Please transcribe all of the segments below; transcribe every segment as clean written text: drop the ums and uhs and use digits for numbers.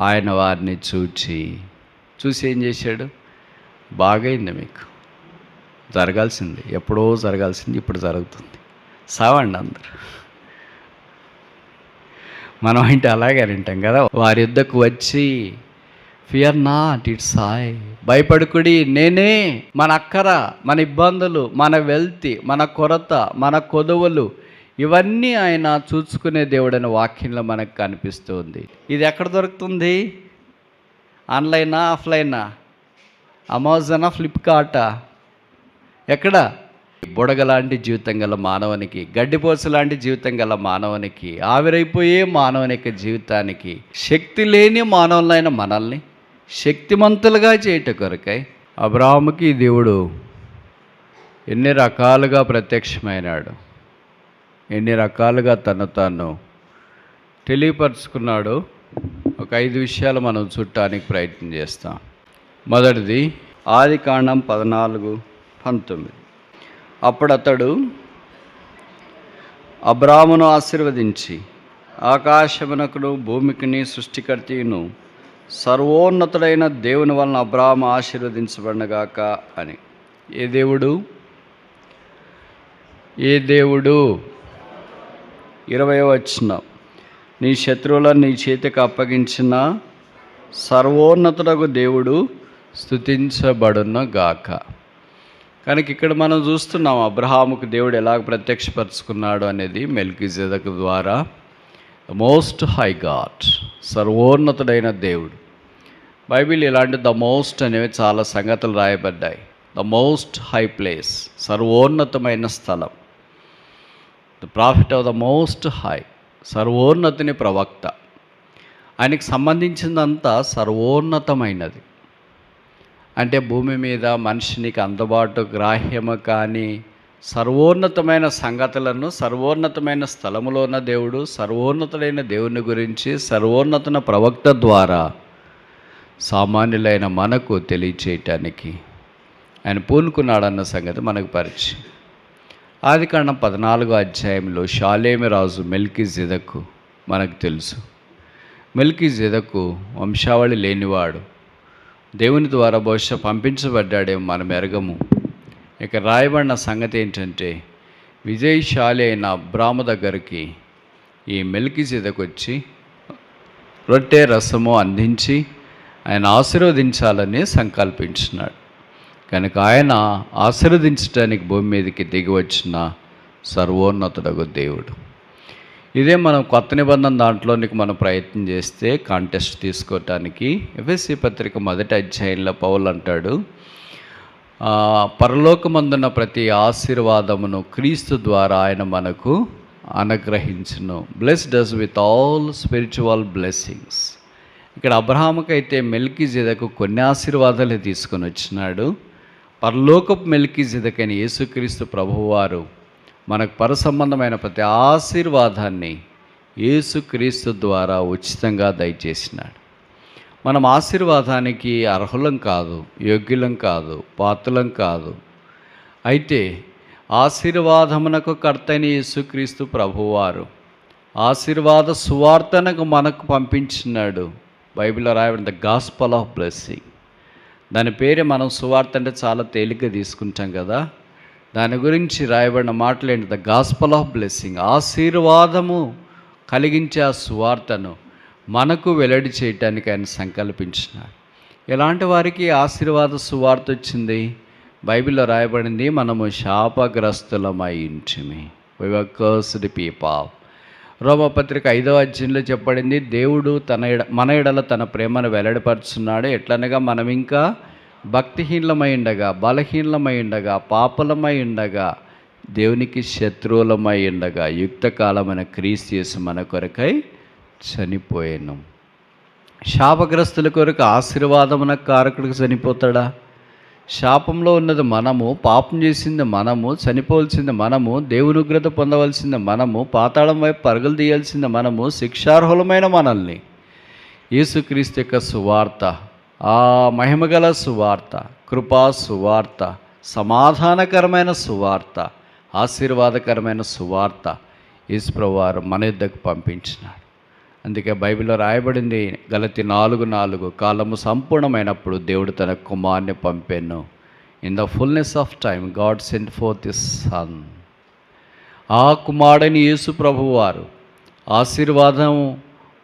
ఆయన వారిని చూసి ఏం చేశాడు? బాగైంది, మీకు జరగాల్సింది, ఎప్పుడో జరగాల్సింది ఇప్పుడు జరుగుతుంది, సావండి అందరు. మనం అంటే అలాగే వింటాం కదా. వారి యుద్ధకు వచ్చి ఫియర్ నాట్, ఇట్స్ ఐ, భయపడుకుడి నేనే. మన అక్కర, మన ఇబ్బందులు, మన వెల్త్, మన కొరత, మన కొదువులు ఇవన్నీ ఆయన చూసుకునే దేవుడని వాక్యంలో మనకు కనిపిస్తుంది. ఇది ఎక్కడ దొరుకుతుంది? ఆన్లైనా, ఆఫ్లైనా? అమెజానా, ఫ్లిప్కార్టా? ఎక్కడ? బుడగ లాంటి జీవితం గల మానవునికి, గడ్డిపోస లాంటి జీవితం గల మానవునికి, ఆవిరైపోయే మానవుని యొక్క జీవితానికి, శక్తి లేని మానవులైన మనల్ని శక్తిమంతులుగా చేయట కొరకై అబ్రాహాముకి దేవుడు ఎన్ని రకాలుగా ప్రత్యక్షమైనాడు, ఎన్ని రకాలుగా తను తాను తెలియపరుచుకున్నాడు. ఒక 5 విషయాలు మనం చూడటానికి ప్రయత్నం చేస్తాం. మొదటిది ఆదికాండం 14:19. అప్పుడు అతడు అబ్రామును ఆశీర్వదించి, ఆకాశమునకును భూమికిని సృష్టికర్తయును సర్వోన్నతుడైన దేవుని వలన అబ్రాము ఆశీర్వదించబడినగాక అని. ఏ దేవుడు? 20వ వచనం, నీ శత్రువులను నీ చేతికి అప్పగించిన సర్వోన్నతుడగు దేవుడు స్తుతించబడునుగాక. కనుక ఇక్కడ మనం చూస్తున్నాం అబ్రహాముకు దేవుడు ఎలాగ ప్రత్యక్షపరుచుకున్నాడు అనేది. మెల్కీజెదెకు ద్వారా ద మోస్ట్ హై గాడ్, సర్వోన్నతుడైన దేవుడు. బైబిల్ ఇలాంటి ద మోస్ట్ అనేవి చాలా సంగతులు రాయబడ్డాయి. ద మోస్ట్ హై ప్లేస్, సర్వోన్నతమైన స్థలం. The prophet of the most high, సర్వోన్నతిని ప్రవక్త. ఆయనకి సంబంధించిందంతా సర్వోన్నతమైనది. అంటే భూమి మీద మనిషినికి అందుబాటు గ్రాహ్యము కానీ సర్వోన్నతమైన సంగతులను, సర్వోన్నతమైన స్థలములో ఉన్న దేవుడు, సర్వోన్నతుడైన దేవుని గురించి సర్వోన్నత ప్రవక్త ద్వారా సామాన్యులైన మనకు తెలియచేయటానికి ఆయన పూనుకున్నాడన్న సంగతి మనకు పరిచయం. ఆదికాండం 14వ అధ్యాయంలో షాలేము రాజు మెల్కీజెదెకు మనకు తెలుసు. మెల్కీజెదెకు వంశావళి లేనివాడు, దేవుని ద్వారా బహుశా పంపించబడ్డాడేమో మనం ఎరగము. ఇక రాయబడిన సంగతి ఏంటంటే, విజయశాలి అయిన అబ్రాము దగ్గరికి ఈ మెల్కీజెదెకు వచ్చి రొట్టె రసము అందించి ఆయన ఆశీర్వదించాలని సంకల్పించినాడు. కనుక ఆయన ఆశీర్వదించడానికి భూమి మీదకి దిగి వచ్చిన సర్వోన్నతుడగు దేవుడు. ఇదే మనం కొత్త నిబంధన దాంట్లోనికి మనం ప్రయత్నం చేస్తే కాంటెస్ట్ తీసుకోవటానికి ఎఫెసీ పత్రిక 1వ అధ్యాయంలో పౌలు అంటాడు, పరలోకమందున్న ప్రతి ఆశీర్వాదమును క్రీస్తు ద్వారా ఆయన మనకు అనుగ్రహించును. Blessed us with all spiritual blessings. ఇక్కడ అబ్రహాముకైతే మెల్కీజెదెకు కొన్ని ఆశీర్వాదాలు తీసుకొని వచ్చినాడు. పరలోకపు మెల్కీజెదెకైన యేసుక్రీస్తు ప్రభువారు మనకు పరసంబంధమైన ప్రతి ఆశీర్వాదాన్ని యేసుక్రీస్తు ద్వారా ఉచితంగా దయచేసినాడు. మనం ఆశీర్వాదానికి అర్హులం కాదు, యోగ్యులం కాదు, పాత్రులం కాదు. అయితే ఆశీర్వాదమునకు కర్తైన యేసుక్రీస్తు ప్రభువారు ఆశీర్వాద సువార్తనకు మనకు పంపించినాడు. బైబిల్లో రాయబడిన ద గాస్పల్ ఆఫ్ బ్లెస్సింగ్. దాని పేరే మనం సువార్త అంటే చాలా తేలిగ్గా తీసుకుంటాం కదా. దాని గురించి రాయబడిన మాటలు ఏంటి? The gospel of blessing. ఆశీర్వాదము కలిగించే ఆ సువార్తను మనకు వెల్లడి చేయటానికి ఆయన సంకల్పించినాడు. ఎలాంటి వారికి ఆశీర్వాద సువార్త వచ్చింది? బైబిల్లో రాయబడింది, మనము శాపగ్రస్తులమై ఉంటిమి. వి వర్ కర్స్డ్ పీపుల్. రోమపత్రిక 5వ అధ్యాయంలో చెప్పబడింది, దేవుడు మన ఎడల తన ప్రేమను వెల్లడిపరుచున్నాడు. ఎట్లనగా మనం ఇంకా భక్తిహీనమై ఉండగా, బలహీనమై ఉండగా, పాపలమై ఉండగా, దేవునికి శత్రువులమై ఉండగా యుక్తకాలమైన క్రీస్తు యేసు మన కొరకై చనిపోయాను. శాపగ్రస్తుల కొరకు ఆశీర్వాదమున కారకుడికి చనిపోతాడా? శాపంలో ఉన్నది మనము, పాపం చేసింది మనము, చనిపోవలసింది మనము, దేవుని ఉగ్రత పొందవలసింది మనము, పాతాళం వైపు పరుగులు తీయాల్సింది మనము, శిక్షార్హులమైన మనల్ని యేసుక్రీస్తు యొక్క సువార్త, ఆ మహిమగల సువార్త, కృపా సువార్త, సమాధానకరమైన సువార్త, ఆశీర్వాదకరమైన సువార్త యేసుప్రభువారు మన యుద్ధకు పంపించినాడు. అందుకే బైబిల్లో రాయబడింది గలతీ 4:4, కాలము సంపూర్ణమైనప్పుడు దేవుడు తన కుమారుని పంపెను. In the fullness of time God sent forth his son. ఆ కుమారుడైన యేసు ప్రభువు వారు ఆశీర్వాదం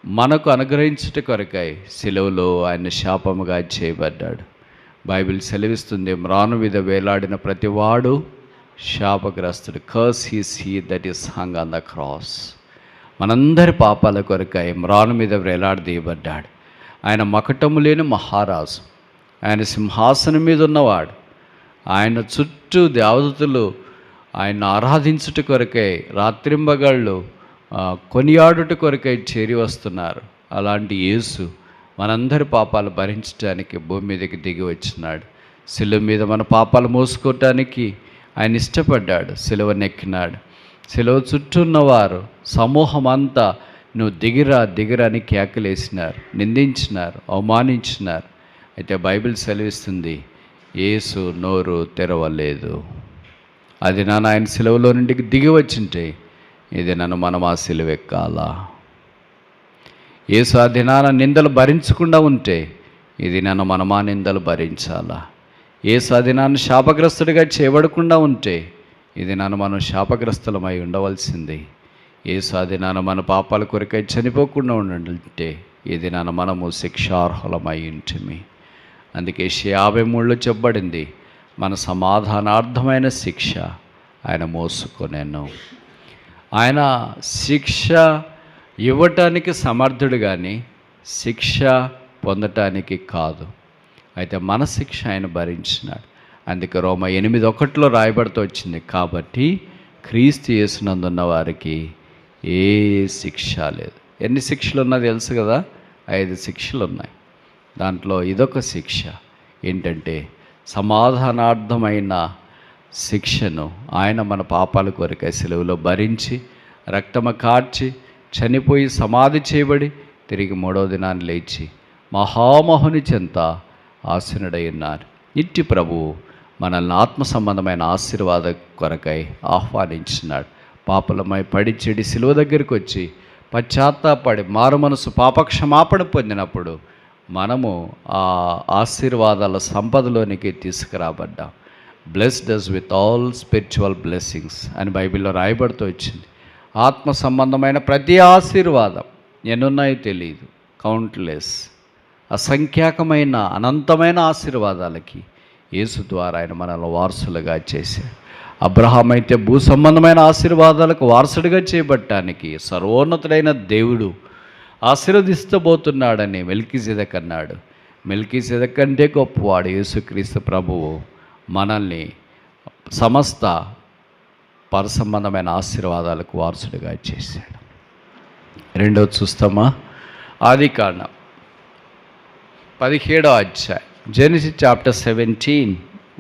మనకు అనుగ్రహించుట కొరకై సిలువలో ఆయన శాపముగా చేయబడ్డాడు. బైబిల్ సెలవిస్తుంది, మ్రాను మీద వేలాడిన ప్రతివాడు శాపగ్రస్తుడు. Curse is he that is hung on the cross. మనందరి పాపాల కొరకై మ్రాను మీద వేలాడదీయబడ్డాడు. ఆయన మకటము లేని మహారాజు, ఆయన సింహాసనం మీద ఉన్నవాడు. ఆయన చుట్టూ దేవదూతలు ఆయన ఆరాధించుట కొరకై రాత్రింబగళ్ళు కొనియాడుట కొరకై చేరి వస్తున్నారు. అలాంటి యేసు మనందరి పాపాలు భరించడానికి భూమి మీదకి దిగి వచ్చినాడు. సిలువ మీద మన పాపాలు మోసుకోవటానికి ఆయన ఇష్టపడ్డాడు. సిలువనెక్కినాడు. సిలువ చుట్టూ ఉన్నవారు సమూహం అంతా నువ్వు దిగిరా దిగిరా అని కేకలేసినారు, నిందించినారు, అవమానించినారు. అయితే బైబిల్ సెలవిస్తుంది, యేసు నోరు తెరవలేదు. అది ఆయన సిలువలో నుండి దిగి వచ్చింటే ఇది మనం ఆ సిలువ ఎక్కాలా. యేసు ఆ దినాన నిందలు భరించకుండా ఉంటే ఇది మనం ఆ నిందలు భరించాలా. యేసు ఆ దినాన్ని శాపగ్రస్తుడిగా చేయబడకుండా ఉంటే ఇది మనం శాపగ్రస్తులమై ఉండవలసింది. యేసు ఆ దినాన మన పాపాల కొరకై చనిపోకుండా ఉండంటే ఇది మనము శిక్షార్హులమై ఉంటుంది. అందుకే 53లో చెప్పబడింది, మన సమాధానార్థమైన శిక్ష ఆయన మోసుకొనెను. ఆయన శిక్ష ఇవ్వటానికి సమర్థుడు కానీ శిక్ష పొందటానికి కాదు. అయితే మన శిక్ష ఆయన భరించినాడు. అందుకే రోమా 8:1 రాయబడుతూ వచ్చింది, కాబట్టి క్రీస్తు యేసునందున్న వారికి ఏ శిక్ష లేదు. ఎన్ని శిక్షలు ఉన్నది తెలుసు కదా? 5 శిక్షలు ఉన్నాయి. దాంట్లో ఇదొక శిక్ష. ఏంటంటే సమాధానార్థమైన శిక్షను ఆయన మన పాపాల కొరకై సిలువలో భరించి రక్తము కార్చి చనిపోయి సమాధి చేయబడి తిరిగి 3వ దినాన్ని లేచి మహామహుని చెంత ఆసీనుడై ఉన్నారు. ఇట్టి ప్రభువు మనల్ని ఆత్మ సంబంధమైన ఆశీర్వాద కొరకై ఆహ్వానించినాడు. పాపలమై పడి చెడి సిలువ దగ్గరికి వచ్చి పశ్చాత్తాపడి మారు మనసు పాపక్షమాపణ పొందినప్పుడు మనము ఆ ఆశీర్వాదాల సంపదలోనికి తీసుకురాబడ్డాం. Blessed us with all spiritual blessings అని బైబిల్లో రాయబడుతూ వచ్చింది. ఆత్మ సంబంధమైన ప్రతి ఆశీర్వాదం ఎన్నున్నాయో తెలియదు, కౌంట్లెస్, అసంఖ్యాకమైన అనంతమైన ఆశీర్వాదాలకి యేసు ద్వారా ఆయన మనల్ని వారసులుగా చేశాడు. అబ్రహాం అయితే భూ సంబంధమైన ఆశీర్వాదాలకు వారసుడిగా చేయబట్టానికి సర్వోన్నతుడైన దేవుడు ఆశీర్వదిస్తబోతున్నాడని మెల్కీసెదెకు అన్నాడు. మెల్కీసెదెకు కంటే గొప్పవాడు యేసుక్రీస్తు ప్రభువు మనల్ని సమస్త పరసంబంధమైన ఆశీర్వాదాలకు వారసుడిగా చేశాడు. రెండవది చూస్తామా? ఆదికాండం 17వ అధ్యాయం, జెనసిస్ చాప్టర్ 17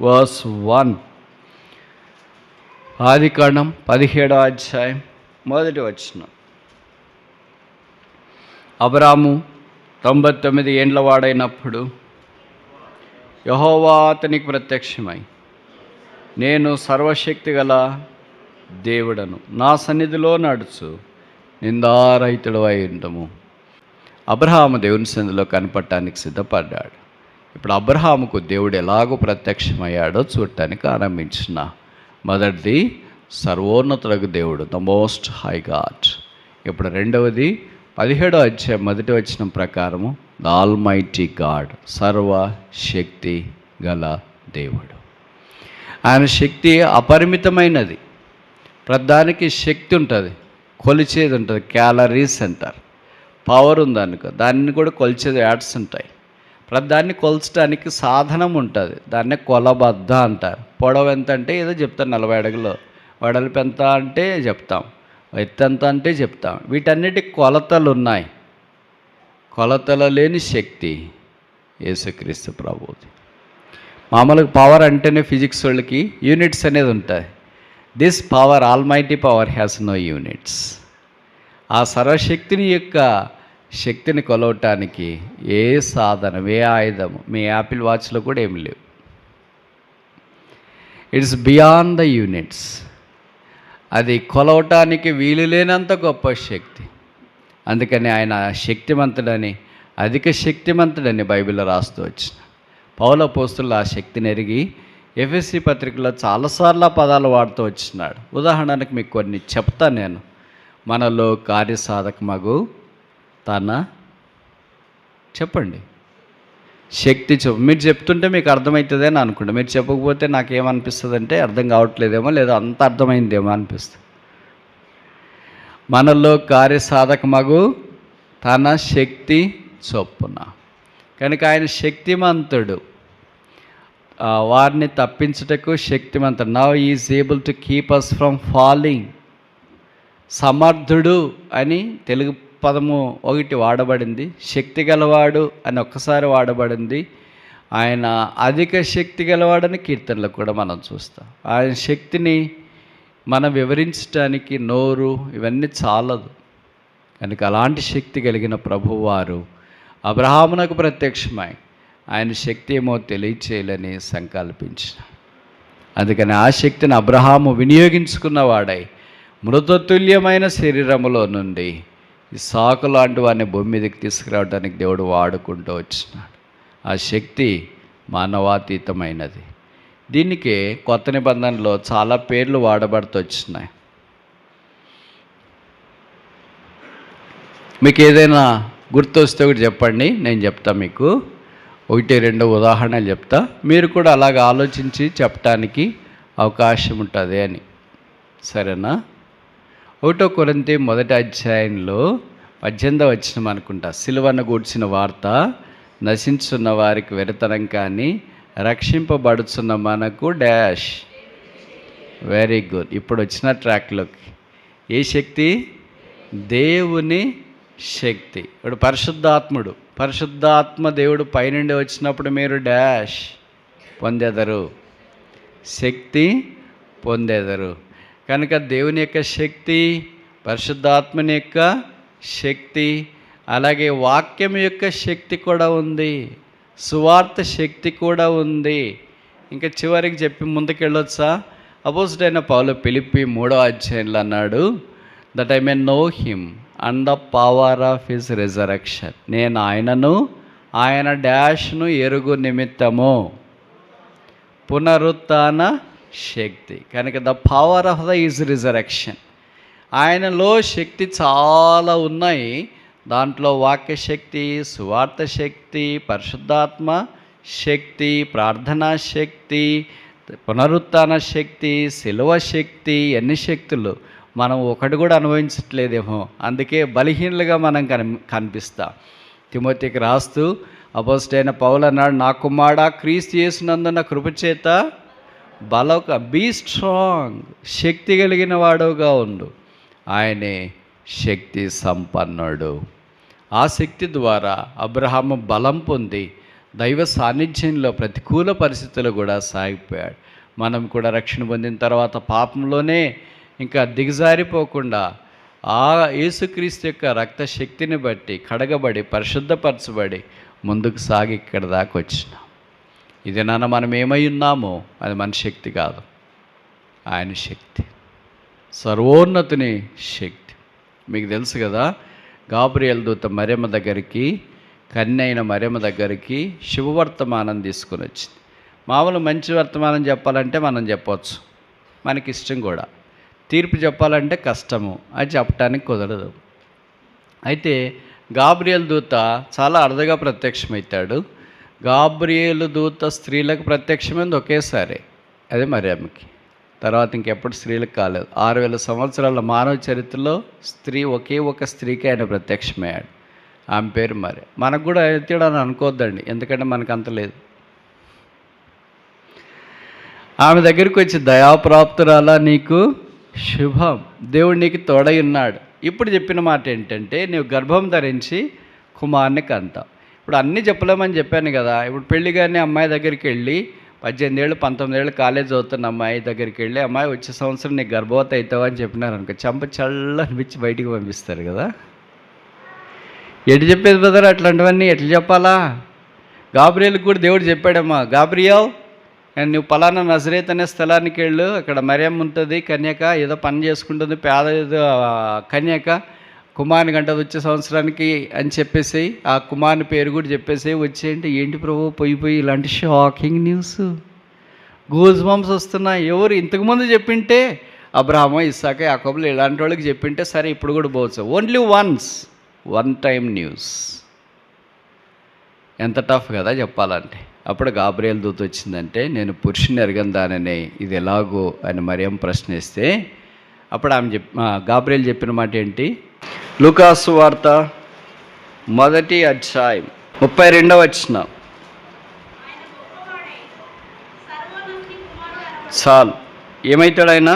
verse 1. ఆదికాండం 17వ అధ్యాయం 1వ వచనం. అబ్రాము 99 ఏండ్ల వాడైనప్పుడు యెహోవా అతనికి ప్రత్యక్షమై, నేను సర్వశక్తి గల దేవుడను, నా సన్నిధిలో నడుచు, నిందారహితుడు అయి ఉండము. అబ్రహాము దేవుని సన్నిధిలో కనపడటానికి సిద్ధపడ్డాడు. ఇప్పుడు అబ్రహాముకు దేవుడు ఎలాగో ప్రత్యక్షమయ్యాడో చూడటానికి ఆరంభించిన. మొదటిది సర్వోన్నతులకు దేవుడు, ద మోస్ట్ హై గాడ్. ఇప్పుడు రెండవది 17వ అధ్యాయం 1వ వచనం ప్రకారము ద ఆల్మైటీ గాడ్, సర్వశక్తి గల దేవుడు. ఆయన శక్తి అపరిమితమైనది. ప్రతిదానికి శక్తి ఉంటుంది, కొలిచేది ఉంటుంది, క్యాలరీస్ అంటారు. పవర్ ఉందనుకో, దాన్ని కూడా కొలిచేది యాడ్స్ ఉంటాయి. ప్రతిదాన్ని కొల్చడానికి సాధనం ఉంటుంది, దాన్నే కొలబద్ద అంటారు. పొడవు ఎంత అంటే ఏదో చెప్తాం, 40 అడుగులు. వెడల్పు ఎంత అంటే చెప్తాం, ఎత్తు ఎంత అంటే చెప్తాం. వీటన్నిటికి కొలతలు ఉన్నాయి. కొలతలు లేని శక్తి యేసుక్రీస్తు ప్రభువుది. మామూలుగా పవర్ అంటేనే ఫిజిక్స్ వాళ్ళకి యూనిట్స్ అనేది ఉంటుంది. This power, almighty power has no units. ఆ సర్వశక్తిని యొక్క శక్తిని కొలవటానికి ఏ సాధనం, ఏ ఆయుధము మీ యాపిల్ వాచ్లో కూడా ఏమి లేవు. It's beyond the units. అది కొలవటానికి వీలు లేనంత గొప్ప శక్తి. అందుకని ఆయన శక్తిమంతుడని, అధిక శక్తిమంతుడని బైబిల్లో రాస్తూ వచ్చిన పౌలు అపోస్తలుడు ఆ శక్తిని ఎరిగి ఎఫెసీ పత్రికలో చాలాసార్లు ఆ పదాలు వాడుతూ వచ్చినాడు. ఉదాహరణకు మీకు కొన్ని చెప్తా నేను. మనలో కార్యసాధకమగు తన చెప్పండి శక్తి మీరు చెప్తుంటే మీకు అర్థమవుతుంది అని అనుకుంటా. మీరు చెప్పకపోతే నాకేమనిపిస్తుంది అంటే అర్థం కావట్లేదేమో, లేదా అంత అర్థమైందేమో అనిపిస్తుంది. మనలో కార్యసాధకమగు తన శక్తి చొప్పున. కనుక ఆయన శక్తిమంతుడు, వారిని తప్పించుటకు శక్తిమంతుడు. Now is able to keep us from falling. సమర్థుడు అని తెలుగు పదము ఒకటి వాడబడింది, శక్తి గలవాడు అని ఒక్కసారి వాడబడింది. ఆయన అధిక శక్తి గలవాడని కీర్తనలో కూడా మనం చూస్తాం. ఆయన శక్తిని మనం వివరించడానికి నోరు ఇవన్నీ చాలదు. కనుక అలాంటి శక్తి కలిగిన ప్రభువారు అబ్రహామునకు ప్రత్యక్షమై ఆయన శక్తి ఏమో తెలియచేయాలని సంకల్పించిన. అందుకని ఆ శక్తిని అబ్రహాము వినియోగించుకున్నవాడై మృతతుల్యమైన శరీరములో నుండి ఇస్సాకు లాంటి వాడిని భూమి మీదకి తీసుకురావడానికి దేవుడు వాడుకుంటూ వచ్చినాడు. ఆ శక్తి మానవాతీతమైనది. దీనికే కొత్త నిబంధనలో చాలా పేర్లు వాడబడుతూ వచ్చినాయి. మీకు ఏదైనా గుర్తొస్తే ఒకటి చెప్పండి, నేను చెప్తా. మీకు 1-2 ఉదాహరణలు చెప్తా, మీరు కూడా అలాగ ఆలోచించి చెప్పటానికి అవకాశం ఉంటుంది అని. సరేనా? 1 కొరింథీ 1వ అధ్యాయంలో 18వ వచనం అనుకుంటా. సిలువను గూర్చిన వార్త నశించున్న వారికి వెరతనం కానీ రక్షింపబడుచున్న మనకు డాష్. Very good. ఇప్పుడు వచ్చిన ట్రాక్లోకి ఏ శక్తి? దేవుని శక్తి. ఇప్పుడు పరిశుద్ధాత్మ దేవుడు పైనుండి వచ్చినప్పుడు మీరు డాష్ పొందెదరు, శక్తి పొందెదరు. కనుక దేవుని యొక్క శక్తి, పరిశుద్ధాత్మని యొక్క శక్తి, అలాగే వాక్యం యొక్క శక్తి కూడా ఉంది, సువార్త శక్తి కూడా ఉంది. ఇంకా చివరికి చెప్పి ముందుకెళ్ళొచ్చా? అపోజిట్ పౌలు ఫిలిప్పీ 3వ అధ్యాయంలో అన్నాడు, that I may know him and the power of his resurrection. నేను ఆయనను, ఆయన డాష్ను ఎరుగు నిమిత్తము, పునరుత్థాన శక్తి. కనుక the power of the his resurrection, ఆయనలో శక్తి చాలా ఉన్నాయి. దాంట్లో వాక్య శక్తి, సువార్త శక్తి, పరిశుద్ధాత్మ శక్తి, ప్రార్థనా శక్తి, పునరుత్థాన శక్తి, శిలువ శక్తి, ఎన్ని శక్తులు మనం ఒకటి కూడా అనుభవించట్లేదేమో. అందుకే బలహీనులుగా మనం కనిపిస్తాం. తిమోతికి రాస్తూ అపోజిట్ పౌలు అన్నాడు, నా కుమారుడా క్రీస్తు యేసునందున్న కృపచేత బీ స్ట్రాంగ్, శక్తి కలిగిన వాడుగా ఉండు. ఆయనే శక్తి సంపన్నుడు. ఆ శక్తి ద్వారా అబ్రహాము బలం పొంది దైవ సాన్నిధ్యంలో ప్రతికూల పరిస్థితులు కూడా సాగిపోయాడు. మనం కూడా రక్షణ పొందిన తర్వాత పాపంలోనే ఇంకా దిగజారిపోకుండా ఆ యేసుక్రీస్తు యొక్క రక్త శక్తిని బట్టి కడగబడి పరిశుద్ధపరచబడి ముందుకు సాగి ఇక్కడ దాకా వచ్చినాం. ఇది నాన్న మనం ఏమై ఉన్నామో అది మన శక్తి కాదు, ఆయన శక్తి, సర్వోన్నతుని శక్తి. మీకు తెలుసు కదా, గాబ్రియల్ దూత మరియమ్మ దగ్గరికి, కన్య అయిన మరియమ్మ దగ్గరికి శుభవర్తమానం తీసుకుని వచ్చింది. మామూలు మంచి వర్తమానం చెప్పాలంటే మనం చెప్పవచ్చు, మనకి ఇష్టం కూడా. తీర్పు చెప్పాలంటే కష్టము, అది చెప్పడానికి కుదరదు. అయితే గాబ్రియల్ దూత చాలా అరుదుగా ప్రత్యక్షమవుతాడు. గాబ్రియేలు దూత స్త్రీలకు ప్రత్యక్షమైంది ఒకేసారి, అదే మరియమ్మకి. తర్వాత ఇంకెప్పుడు స్త్రీలకు కాలేదు. 6000 సంవత్సరాల మానవ చరిత్రలో ఒకే ఒక స్త్రీకి ఆయన ప్రత్యక్షమయ్యాడు. ఆమె పేరు మరి. మనకు కూడా ఎత్తాడు అని అనుకోవద్దండి, ఎందుకంటే మనకు అంత లేదు. ఆమె దగ్గరికి వచ్చి, దయాప్రాప్తురాలా నీకు శుభం, దేవుడు నీకు తోడై ఉన్నాడు. ఇప్పుడు చెప్పిన మాట ఏంటంటే, నీవు గర్భం ధరించి కుమారుని కంటావు. ఇప్పుడు అన్నీ చెప్పలేమని చెప్పాను కదా. ఇప్పుడు పెళ్లి కానీ అమ్మాయి దగ్గరికి వెళ్ళి 18 ఏళ్ళు 19 ఏళ్ళు కాలేజ్ చదువుతున్న అమ్మాయి దగ్గరికి వెళ్ళి, అమ్మాయి వచ్చే సంవత్సరం నీకు గర్భవతి అవుతావు అని చెప్పినారు అనుకో, చంప చల్లనిపించి బయటికి పంపిస్తారు కదా. ఎటు చెప్పేది బ్రదర్ అట్లాంటివన్నీ ఎట్లా చెప్పాలా? గాబ్రియేలుకి కూడా దేవుడు చెప్పాడమ్మా, గాబ్రియల్ నువ్వు పలానా నజరేత్ అనే స్థలానికి వెళ్ళు, అక్కడ మరియమ్మ ఉంటుంది, కన్యక, ఏదో పని చేసుకుంటుంది, పేద ఏదో కన్యక, కుమారుని గంట వచ్చే సంవత్సరానికి అని చెప్పేసి ఆ కుమారుని పేరు కూడా చెప్పేసి వచ్చేయండి. ఏంటి ప్రభు పోయి ఇలాంటి షాకింగ్ న్యూస్, గూజ్ బంప్స్ వస్తున్నాయి. ఎవరు ఇంతకుముందు చెప్పింటే అబ్రహాము, ఇస్సాకు, యాకోబులు ఇలాంటి వాళ్ళకి చెప్పింటే సరే ఇప్పుడు కూడా పోవచ్చు. Only one time news. ఎంత టఫ్ కదా చెప్పాలంటే. అప్పుడు గాబ్రియల్ దూత వచ్చిందంటే, నేను పురుషుని ఎరగని దానని ఇది ఎలాగో అని మరియం ప్రశ్నిస్తే అప్పుడు ఆమె గాబ్రియల్ చెప్పిన మాట ఏంటి? లూకాసు వార్త 1వ అధ్యాయం 32వ వచనం. చాలు. ఏమవుతాడు ఆయన?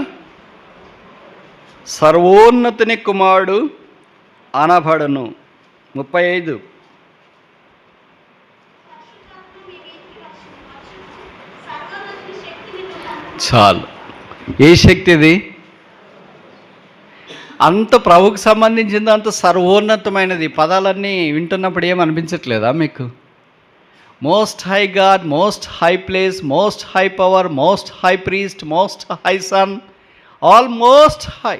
సర్వోన్నతుని కుమారుడు అనబడును. 35. చాలు. ఏ శక్తి ఇది? అంత ప్రభువుకు సంబంధించింది, అంత సర్వోన్నతమైనది. పదాలన్నీ వింటున్నప్పుడు ఏం అనిపించట్లేదా మీకు? Most high God, most high place, most high power, most high priest, most high son, almost high.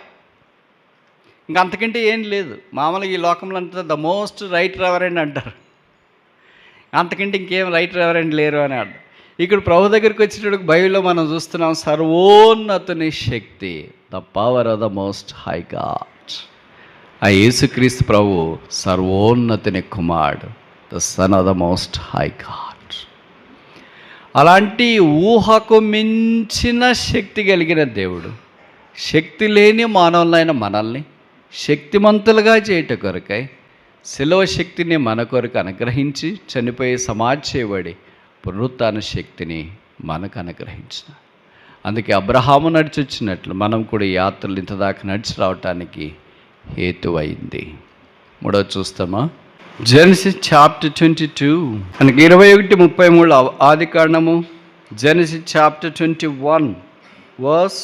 ఇంక అంతకంటే ఏం లేదు. మామూలుగా ఈ లోకంలో అంతా ద మోస్ట్ రైట్ రెవరెండ్ అంటారు. అంతకంటే ఇంకేం రైట్ రెవరెండ్ లేరు అని అంటారు. ఇక్కడ ప్రభు దగ్గరికి వచ్చేటప్పుడు బైబిల్లో మనం చూస్తున్నాం సర్వోన్నతుని శక్తి, the power of the most high God. ఆ యేసుక్రీస్తు ప్రభు సర్వోన్నతుని కుమారుడు, the son of the most high God. అలాంటి ఊహకు మించిన శక్తి కలిగిన దేవుడు, శక్తి లేని మానవులైన మనల్ని శక్తిమంతులుగా చేయట కొరకై శిలువ శక్తిని మన కొరకు అనుగ్రహించి చనిపోయి సమాధి చేయబడి పునరుత్థాన శక్తిని మనకు అనుగ్రహించిన. అందుకే అబ్రహాము నడిచి వచ్చినట్లు మనం కూడా యాత్రలు ఇంతదాకా నడిచి రావటానికి హేతువైంది. 3వ చూస్తామా? జెనసిస్ చాప్టర్ 22 మనకి 21:33 ఆది కాండము. జెనసిస్ చాప్టర్ 21 వర్స్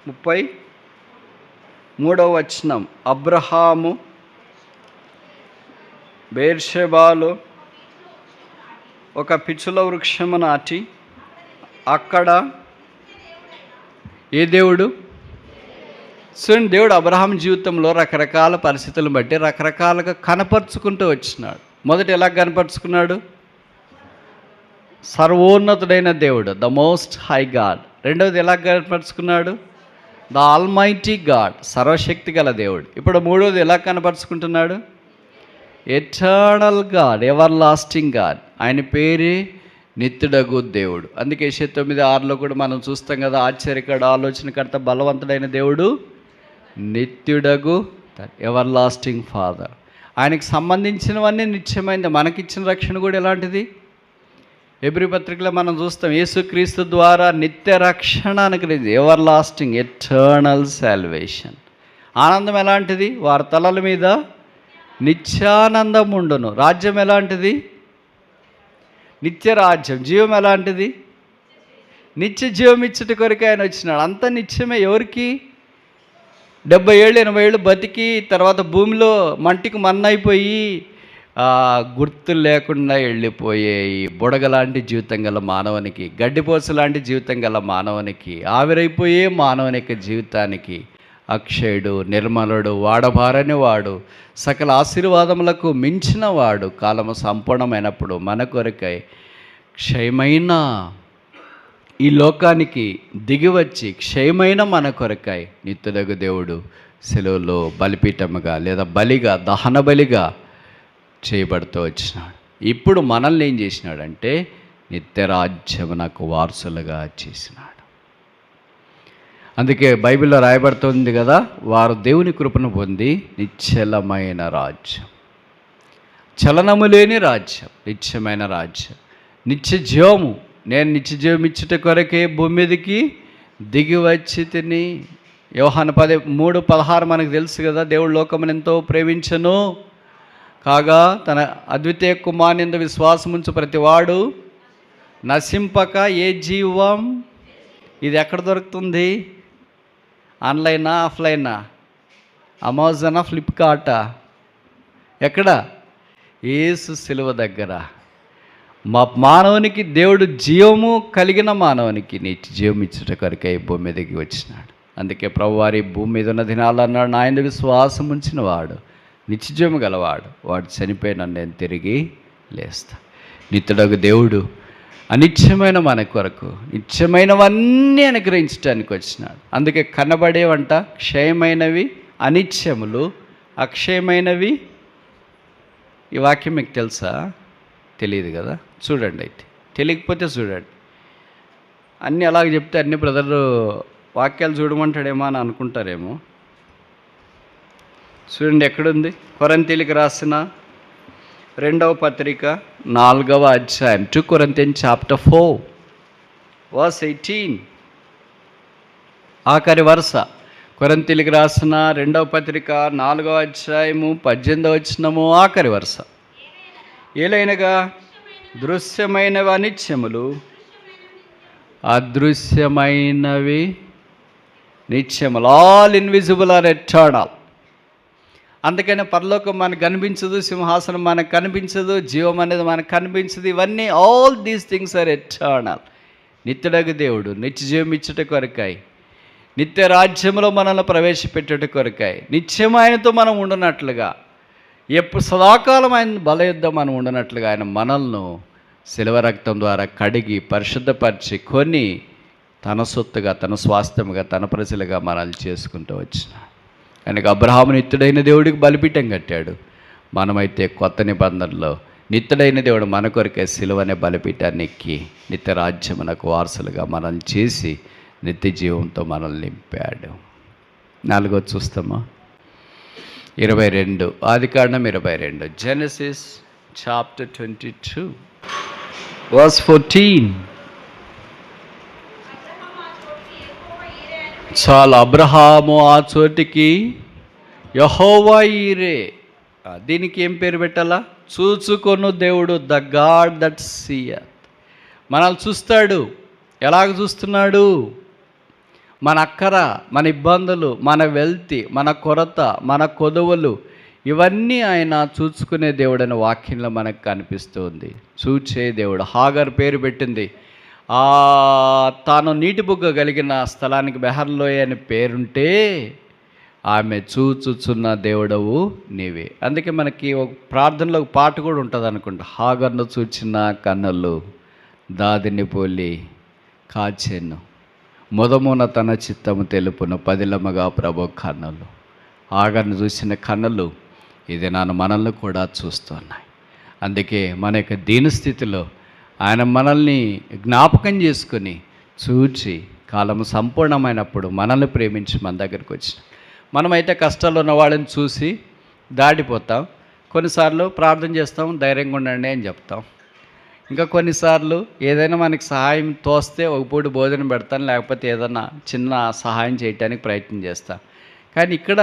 33వ వచనం. అబ్రహాము బెర్షెబాలో ఒక పిచ్చుల వృక్షము నాటి అక్కడ ఏ దేవుడు? చూడండి, దేవుడు అబ్రహాం జీవితంలో రకరకాల పరిస్థితులను బట్టి రకరకాలుగా కనపరుచుకుంటూ వచ్చినాడు. మొదట ఎలా కనపరుచుకున్నాడు? సర్వోన్నతుడైన దేవుడు, ద మోస్ట్ హై గాడ్. రెండవది ఎలా కనపరుచుకున్నాడు? ద ఆల్మైటీ గాడ్, సర్వశక్తి గల దేవుడు. ఇప్పుడు మూడవది ఎలా కనపరుచుకుంటున్నాడు? Eternal God, everlasting God. ఆయన పేరే నిత్యుడగు దేవుడు. అందుకే యెషయా 9:6 కూడా మనం చూస్తాం కదా, ఆశ్చర్యకరుడు, ఆలోచనకర్త, బలవంతుడైన దేవుడు, నిత్యుడగు, ఎవర్ లాస్టింగ్ ఫాదర్. ఆయనకు సంబంధించినవన్నీ నిత్యమైనది. మనకిచ్చిన రక్షణ కూడా ఎలాంటిది? హెబ్రీ పత్రికలో మనం చూస్తాం, యేసుక్రీస్తు ద్వారా నిత్య రక్షణ అనుగ్రహించింది, ఎవర్ లాస్టింగ్ ఎటర్నల్ సాల్వేషన్. ఆనందం ఎలాంటిది? వారి తలల మీద నిత్యానందం ఉండును. రాజ్యం ఎలాంటిది? నిత్య రాజ్యం. జీవం ఎలాంటిది? నిత్య జీవం ఇచ్చట కొరకు ఆయన వచ్చినాడు. అంత నిత్యమే. ఎవరికి? 70 ఏళ్ళు 80 ఏళ్ళు బతికి తర్వాత భూమిలో మంటికి మన్నైపోయి గుర్తులు లేకుండా వెళ్ళిపోయాయి. బుడగ లాంటి జీవితం గల మానవునికి, గడ్డిపోస లాంటి జీవితం గల మానవునికి, ఆవిరైపోయే మానవుని జీవితానికి అక్షయుడు, నిర్మలుడు, వాడబారని వాడు, సకల ఆశీర్వాదములకు మించిన వాడు కాలము సంపూర్ణమైనప్పుడు మన కొరకై క్షయమైన ఈ లోకానికి దిగివచ్చి క్షయమైన మన కొరకై నిత్యుడగు దేవుడు సెలవులో బలిపీఠముగా లేదా బలిగా, దహన బలిగా చేయబడుతూ వచ్చినాడు. ఇప్పుడు మనల్ని ఏం చేసినాడంటే నిత్యరాజ్యమునకు వారసులుగా చేసినాడు. అందుకే బైబిల్లో రాయబడుతుంది కదా, వారు దేవుని కృపను పొంది నిశ్చలమైన రాజ్యం, చలనము లేని రాజ్యం, నిత్యమైన రాజ్యం, నిత్య జీవము. నేను నిత్య జీవం ఇచ్చుట కొరకే భూమి మీదకి దిగి వచ్చి తిని. యోహాను 3:16 మనకు తెలుసు కదా, దేవుడు లోకమును ఎంతో ప్రేమించను కాగా తన అద్వితీయ కుమారుని యందు విశ్వాసముంచు ప్రతివాడు నశింపక ఏ జీవం. ఇది ఎక్కడ దొరుకుతుంది? ఆన్లైనా, ఆఫ్లైనా? అమెజానా, ఫ్లిప్కార్టా? ఎక్కడ? యేసు శిలువ దగ్గర. మా మానవునికి దేవుడు జీవము కలిగిన మానవునికి నిత్య జీవం ఇచ్చుట కొరకై భూమి మీదకి వచ్చినాడు. అందుకే ప్రభువారి భూమి మీద ఉన్న దినాలు అన్నాడు, నా యందు విశ్వాసం ఉంచిన వాడు నిత్యజీవము గలవాడు, వాడు చనిపోయిన నేను తిరిగి లేస్తా. నిత్యుడగు దేవుడు అనిత్యమైన మన కొరకు నిత్యమైనవన్నీ అనుగ్రహించడానికి వచ్చినాడు. అందుకే కనబడేవంట క్షయమైనవి అనిత్యములు, అక్షయమైనవి. ఈ వాక్యం మీకు తెలుసా? తెలియదు కదా. చూడండి, అయితే తెలియకపోతే చూడండి. అన్నీ అలాగ చెప్తే అన్ని బ్రదరు వాక్యాలు చూడమంటాడేమో అని అనుకుంటారేమో. చూడండి ఎక్కడుంది. కొరింథీయులకు రాసిన 2వ పత్రిక 4వ అధ్యాయం, 2 Corinthians chapter 4 verse 18, ఆఖరి వరుస. కొరింథీయులకు రాసిన 2వ పత్రిక 4వ అధ్యాయము 18వ వచనము ఆఖరి వరుస. ఏలైనగా దృశ్యమైనవి అనిత్యములు, అదృశ్యమైనవి నిత్యములు. All invisible are eternal. అందుకని పరలోకం మనకు కనిపించదు, సింహాసనం మనకు కనిపించదు, జీవం అనేది మనకు కనిపించదు. ఇవన్నీ all these things are eternal. నిత్యుడగు దేవుడు నిత్య జీవం ఇచ్చుట కొరకాయి, నిత్య రాజ్యంలో మనల్ని ప్రవేశపెట్టుట కొరకాయి, నిత్యమైనతో మనం ఉండనట్లుగా, ఎప్పుడు సదాకాలం ఆయన బలయుద్ధం మనం ఉండనట్లుగా ఆయన మనల్ని శిలువ రక్తం ద్వారా కడిగి పరిశుద్ధపరిచి కొని తన సొత్తుగా, తన స్వాస్థ్యముగా, తన ప్రజలుగా మనల్ని చేసుకుంటూ వచ్చిన. కనుక అబ్రహాము నిత్యుడైన దేవుడికి బలిపీఠం కట్టాడు. మనమైతే కొత్త నిబంధనలో నిత్యుడైన దేవుడు మన కొరకే శిలువనే బలిపీఠాన్ని ఎక్కి నిత్య రాజ్యమునకు వారసులుగా మనల్ని చేసి నిత్య జీవంతో మనల్ని నింపాడు. 4వ చూస్తామా? 22, ఆదికాండం 22, జెనసిస్ చాప్టర్ 22 verse 14. చాలు, అబ్రహాము ఆ చోటికి యెహోవా ఈరే. దీనికి ఏం పేరు పెట్టాలా? చూచుకొను దేవుడు, ద గాడ్ దట్ సీయత్. మనల్ని చూస్తాడు. ఎలాగ చూస్తున్నాడు? మన అక్కర, మన ఇబ్బందులు, మన వెల్తి, మన కొరత, మన కొదవలు, ఇవన్నీ ఆయన చూసుకునే దేవుడు అనే వాక్యంలో మనకు కనిపిస్తుంది. చూచే దేవుడు. హాగర్ పేరు పెట్టింది. తాను నీటి బుగ్గ కలిగిన స్థలానికి బెహర్లోయ అని పేరుంటే ఆమె చూచుచున్న దేవుడవు నీవే. అందుకే మనకి ఒక ప్రార్థనలో ఒక పాట కూడా ఉంటుంది అనుకుంటా. హాగర్ను చూచిన కన్నులు దాదిని పోలి కాచెను, మొదమున తన చిత్తము తెలుపును పదిలముగా ప్రభు కన్నులు. హాగర్ను చూసిన కన్నులు ఇది నన్ను మనల్ని కూడా చూస్తున్నాయి. అందుకే మన యొక్క దీనస్థితిలో ఆయన మనల్ని జ్ఞాపకం చేసుకొని చూచి కాలము సంపూర్ణమైనప్పుడు మనల్ని ప్రేమించి మన దగ్గరికి వచ్చి, మనమైతే కష్టాలు ఉన్న వాళ్ళని చూసి దాడిపోతాం. కొన్నిసార్లు ప్రార్థన చేస్తాం, ధైర్యంగా ఉండండి అని చెప్తాం. ఇంకా కొన్నిసార్లు ఏదైనా మనకి సహాయం తోస్తే ఒక పూట భోజనం పెడతాను, లేకపోతే ఏదైనా చిన్న సహాయం చేయడానికి ప్రయత్నం చేస్తాం. కానీ ఇక్కడ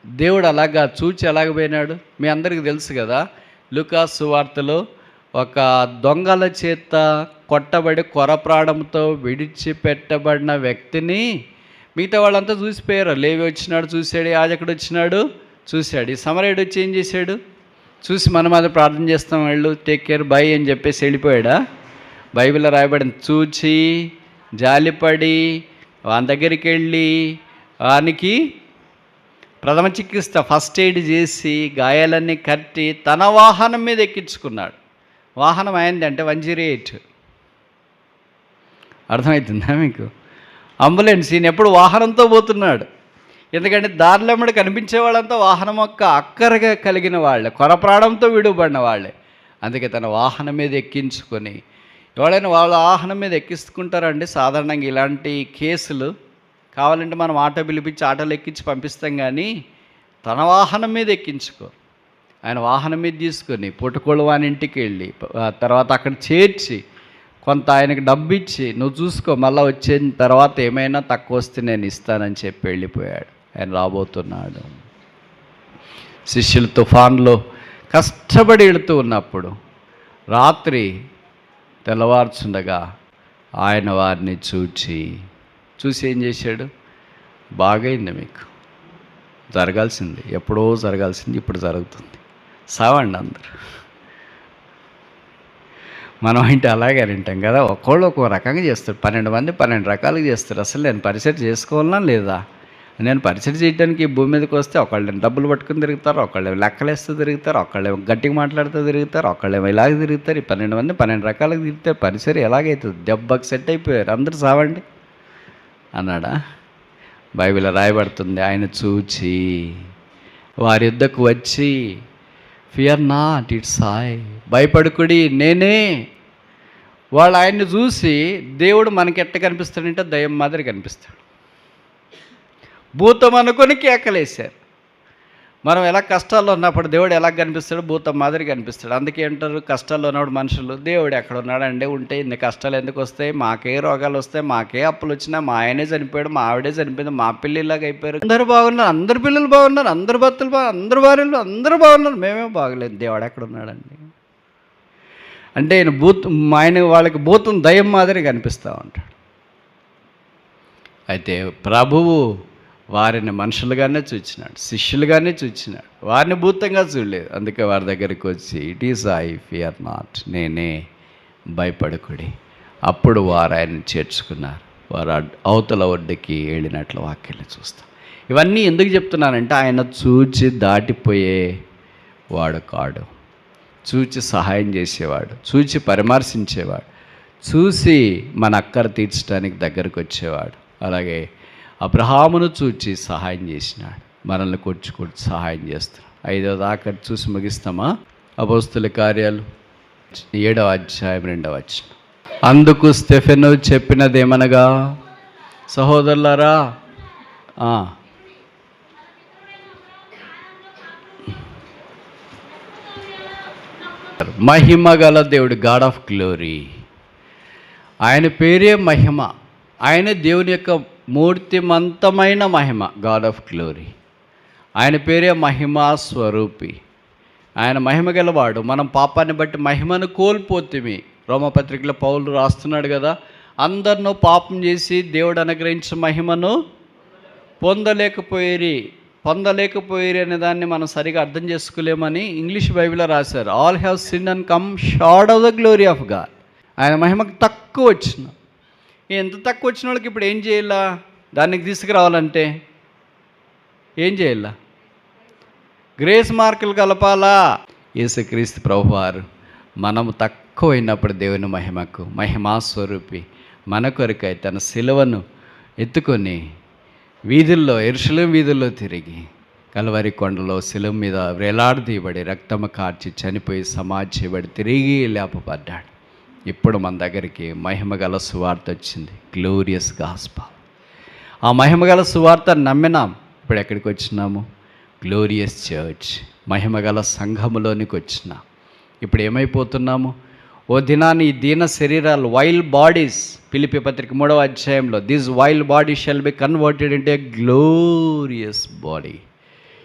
దేవుడు అలాగా చూచి ఎలాగ పోయినాడు మీ అందరికీ తెలుసు కదా. లూకాసు సువార్తలో ఒక దొంగల చేత కొట్టబడి కొరప్రాణంతో విడిచిపెట్టబడిన వ్యక్తిని మిగతా వాళ్ళంతా చూసిపోయారు. లేవి వచ్చినాడు చూశాడు, యాజకుడు వచ్చినాడు చూశాడు, ఈ సమరయుడు వచ్చి ఏం చేశాడు? చూసి మనం అది ప్రార్థన చేస్తాం, వాళ్ళు టేక్ కేర్ బై అని చెప్పేసి వెళ్ళిపోయాడా? బైబిల్లో రాయబడింది, చూచి జాలిపడి వాని దగ్గరికి వెళ్ళి వానికి ప్రథమ చికిత్స ఫస్ట్ ఎయిడ్ చేసి గాయాలన్నీ కట్టి తన వాహనం మీద ఎక్కించుకున్నాడు. వాహనం అయింది అంటే 108. అర్థమవుతుందా మీకు? అంబులెన్స్. ఈయన ఎప్పుడు వాహనంతో పోతున్నాడు. ఎందుకంటే దారిలో కనిపించే వాళ్ళంతా వాహనం యొక్క అక్కరగా కలిగిన వాళ్ళే, కొరప్రాణంతో విడువబడిన వాళ్ళే. అందుకే తన వాహనం మీద ఎక్కించుకొని, ఎవరైనా వాళ్ళ వాహనం మీద ఎక్కించుకుంటారండి సాధారణంగా. ఇలాంటి కేసులు కావాలంటే మనం ఆటో పిలిపించి ఆటోలు ఎక్కించి పంపిస్తాం, కానీ తన వాహనం మీద ఎక్కించుకో. ఆయన వాహనం మీద తీసుకొని పుట్టకోళ్ళు వాని ఇంటికి వెళ్ళి తర్వాత అక్కడ చేర్చి కొంత ఆయనకు డబ్బు ఇచ్చి నువ్వు చూసుకో, మళ్ళీ వచ్చిన తర్వాత ఏమైనా తక్కువ వస్తే నేను ఇస్తానని చెప్పి వెళ్ళిపోయాడు. ఆయన రాబోతున్నాడు. శిష్యులు తుఫాన్లో కష్టపడి వెళుతూ ఉన్నప్పుడు రాత్రి తెల్లవారుచుండగా ఆయన వారిని చూసి ఏం చేశాడు? బాగైంది, మీకు జరగాల్సింది, ఎప్పుడో జరగాల్సింది ఇప్పుడు జరుగుతుంది, సావండి అందరు. మనం అంటే అలాగే వింటాం కదా, ఒక్కోళ్ళు ఒక్కో రకంగా చేస్తారు. 12 మంది 12 రకాలుగా చేస్తారు. అసలు నేను పరిచయం చేసుకోవాలన్నా లేదా? నేను పరిచయం చేయడానికి ఈ భూమి మీదకి వస్తే ఒకళ్ళేమో డబ్బులు పట్టుకుని తిరుగుతారు, ఒకళ్ళేమో లెక్కలేస్తూ తిరుగుతారు, ఒకళ్ళేమో గట్టిగా మాట్లాడుతూ తిరుగుతారు, ఒకళ్ళేమో ఇలాగ తిరుగుతారు. ఈ 12 మంది 12 రకాలుగా తిరుగుతారు. పరిచయం ఎలాగైతుంది? దెబ్బకి సెట్ అయిపోయారు, అందరూ సావండి అన్నాడా? బైబిల్ రాయబడుతుంది, ఆయన చూచి వారి యుద్ధకు వచ్చి ఫియర్ నాట్ ఇట్స్ ఐ, భయపడుకుడి నేనే. వాళ్ళు ఆయన్ని చూసి దేవుడు మనకి ఎట్ట కనిపిస్తాడంటే దయ్యం మాదిరి కనిపిస్తాడు. భూతం అనుకొని కేకలేశారు. మనం ఎలా కష్టాల్లో ఉన్నప్పుడు దేవుడు ఎలా కనిపిస్తాడు? భూతం మాదిరి కనిపిస్తాడు. అందుకే అంటారు కష్టాల్లో ఉన్నప్పుడు మనుషులు, దేవుడు ఎక్కడ ఉన్నాడండి, ఉంటే ఇన్ని కష్టాలు ఎందుకు వస్తాయి, మాకే రోగాలు వస్తాయి, మాకే అప్పులు వచ్చినా, మా ఆయనే చనిపోయాడు, మా ఆవిడే చనిపోయింది, మా పిల్లలాగా అయిపోయారు, అందరూ బాగున్నారు, అందరు పిల్లలు బాగున్నారు, అందరు భర్తలు అందరు భార్యలు అందరూ బాగున్నారు, మేమే బాగలేదు, దేవుడు ఎక్కడ ఉన్నాడండి అంటే ఆయన వాళ్ళకి భూతం దయ్యం మాదిరి కనిపిస్తూ ఉంటాడు. అయితే ప్రభువు వారిని మనుషులుగానే చూచినాడు, శిష్యులుగానే చూచినాడు, వారిని భూతంగా చూడలేదు. అందుకే వారి దగ్గరికి వచ్చి it is I fear not, నేనే, భయపడకుడి. అప్పుడు వారు ఆయన్ని చేర్చుకున్నారు. వారు అవతల ఒడ్డుకి వెళ్ళినట్లు వాక్యాన్ని చూస్తాం. ఇవన్నీ ఎందుకు చెప్తున్నానంటే ఆయన చూచి దాటిపోయే వాడు కాడు, చూచి సహాయం చేసేవాడు, చూచి పరామర్శించేవాడు, చూసి మన అక్కర తీర్చడానికి దగ్గరకు వచ్చేవాడు. అలాగే అబ్రహామును చూచి సహాయం చేసినాడు, మనల్ని కూర్చి సహాయం చేస్తాడు. 5వ దాకా చూసి ముగిస్తామా? అపోస్తుల కార్యాలు 7వ అధ్యాయం 2వ వచనం. అందుకు స్టెఫెను చెప్పినదేమనగా, సహోదరులారా, మహిమ గల దేవుడు, గాడ్ ఆఫ్ గ్లోరీ, ఆయన పేరే మహిమ, ఆయన దేవుని యొక్క మూర్తిమంతమైన మహిమ, గాడ్ ఆఫ్ గ్లోరీ. ఆయన పేరే మహిమా స్వరూపి, ఆయన మహిమ గలవాడు. మనం పాపాన్ని బట్టి మహిమను కోల్పోతేమి. రోమపత్రికలో పౌలు రాస్తున్నాడు కదా, అందరినూ పాపం చేసి దేవుడు అనుగ్రహించిన మహిమను పొందలేకపోయిరి అనే దాన్ని మనం సరిగా అర్థం చేసుకోలేమని ఇంగ్లీష్ బైబిల్లో రాశారు. All have sin and come short of the glory of God. ఆయన మహిమకు తక్కువ వచ్చిన, ఎంత తక్కువ వచ్చిన వాళ్ళకి ఇప్పుడు ఏం చేయాలా? దానికి తీసుకురావాలంటే ఏం చేయాలా? గ్రేస్ మార్కులు కలపాలా? యేసుక్రీస్తు ప్రభువారు మనము తక్కువైనప్పుడు దేవుని మహిమకు మహిమాస్వరూపి మన కొరకై తన శిలువను ఎత్తుకొని వీధుల్లో, యెరూషలేము వీధుల్లో తిరిగి కల్వరి కొండలో శిలువ మీద వేలాడదీయబడి రక్తము కార్చి చనిపోయి సమాధి చేయబడి తిరిగి లేపబడ్డాడు. ఇప్పుడు మన దగ్గరికి మహిమగల సువార్త వచ్చింది, గ్లోరియస్ గాస్పల్. ఆ మహిమగల సువార్త నమ్మినాం. ఇప్పుడు ఎక్కడికి వచ్చినాము? గ్లోరియస్ చర్చ్, మహిమగల సంఘములోనికి వచ్చినాం. ఇప్పుడు ఏమైపోతున్నాము? ఓ దినాన్ని ఈ దీన శరీరాలు, వైల్డ్ బాడీస్, ఫిలిప్పీ పత్రిక 3వ అధ్యాయంలో, this wild body shall be converted into A glorious body.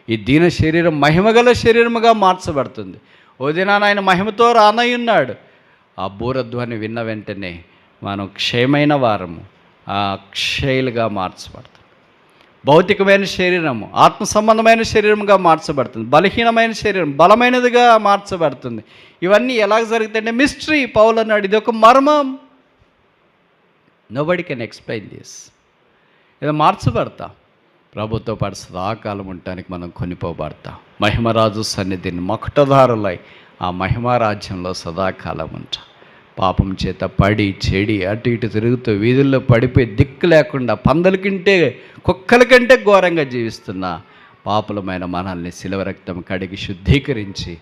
ఈ దీన శరీరం మహిమగల శరీరముగా మార్చబడుతుంది. ఓ దినాన్ని ఆయన మహిమతో రానయ్యున్నాడు. ఆ బూరధ్వని విన్న వెంటనే మనం క్షయమైన వారము అక్షయులుగా మార్చబడతాం. భౌతికమైన శరీరము ఆత్మ సంబంధమైన శరీరముగా మార్చబడుతుంది. బలహీనమైన శరీరం బలమైనదిగా మార్చబడుతుంది. ఇవన్నీ ఎలాగ జరుగుతాయంటే మిస్టరీ. పౌలు అన్నాడు, ఇది ఒక మర్మం. Nobody can explain this. ఇది మార్చబడతాం. ప్రభుతో పాటు సదాకాలం ఉండటానికి మనం కొనిపోబడతాం. మహిమరాజు సన్నిధిని మొకటదారులై ఆ మహిమారాజ్యంలో సదాకాలం ఉంటాం. పాపం చేత పడి చెడి అటు ఇటు తిరుగుతూ వీధుల్లో పడిపోయి దిక్కు లేకుండా పందుల కంటే కుక్కల కంటే ఘోరంగా జీవిస్తున్న పాపులమైన మనల్ని శిలువ రక్తం కడిగి శుద్ధీకరించి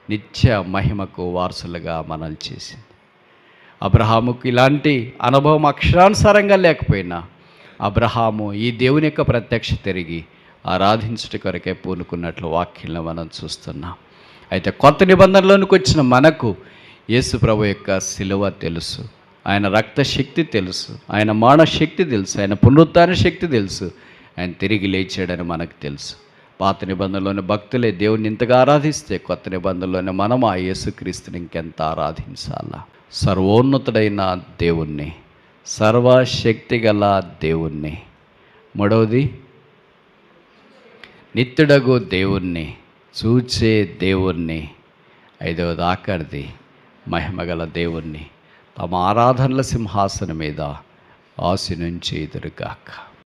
నిత్య మహిమకు వారసులుగా మనల్ని చేసింది. అబ్రహాముకు ఇలాంటి అనుభవం అక్షరానుసారంగా లేకపోయినా అబ్రహాము ఈ దేవుని యొక్క ప్రత్యక్ష తిరిగి ఆరాధించుట కొరకే పూనుకున్నట్లు వాక్యంలో మనం చూస్తున్నాం. అయితే కొత్త నిబంధనలోనికి వచ్చిన మనకు యేసు ప్రభు యొక్క శిలువ తెలుసు, ఆయన రక్త శక్తి తెలుసు, ఆయన మాన శక్తి తెలుసు, ఆయన పునరుత్థాన శక్తి తెలుసు, ఆయన తిరిగి లేచాడని మనకు తెలుసు. పాత నిబంధనలోని భక్తులే దేవుణ్ణి ఇంతగా ఆరాధిస్తే కొత్త నిబంధనలోనే మనం ఆ యేసుక్రీస్తుని ఇంకెంత ఆరాధించాలా? సర్వోన్నతుడైన దేవుణ్ణి, సర్వశక్తి గల దేవుణ్ణి, మూడవది నిత్యుడగు దేవుణ్ణి, చూచే దేవుణ్ణి, ఐదవది ఆఖరిది మహిమగల దేవుణ్ణి తమ ఆరాధనల సింహాసనం మీద ఆశీనుంచేదురుగాక.